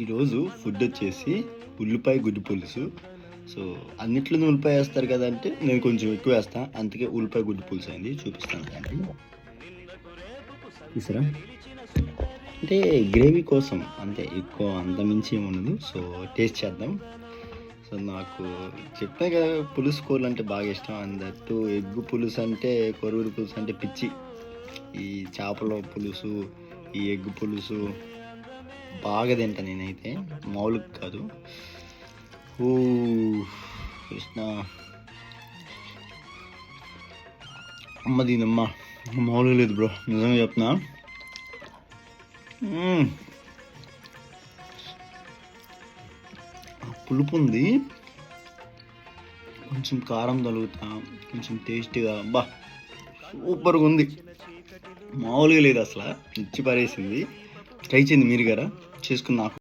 ఈరోజు ఫుడ్ వచ్చేసి ఉల్లిపాయ గుడ్డు పులుసు. సో అన్నిట్లోనూ ఉల్లిపాయ వేస్తారు కదా అంటే నేను కొంచెం ఎక్కువ వేస్తాను, అందుకే ఉల్లిపాయ గుడ్డు పులుసు అయింది. చూపిస్తాను కానీ చూసారా, అంటే గ్రేవీ కోసం అంతే, ఎక్కువ అంత మించి ఏమి ఉండదు. సో టేస్ట్ చేద్దాం. సో నాకు చెప్పే కదా, పులుసు కూరలు అంటే బాగా ఇష్టం. అందట్టు ఎగ్గు పులుసు అంటే, కొరుగుడు పులుసు అంటే పిచ్చి. ఈ చేపల పులుసు, ఈ ఎగ్గు పులుసు బాగా తింటా నేనైతే, మామూలుగా కాదు. ఓ కృష్ణ, అమ్మ దీనమ్మ, మామూలుగా లేదు బ్రో, నిజంగా చెప్తున్నా. పులుపు ఉంది, కొంచెం కారం తగులుతా, కొంచెం టేస్టీగా, బా సూపర్గా ఉంది. మామూలుగా లేదు అసలు, ఇచ్చి పారేసింది. ట్రై చేయండి మీరు గారా, చేసుకుని నాకు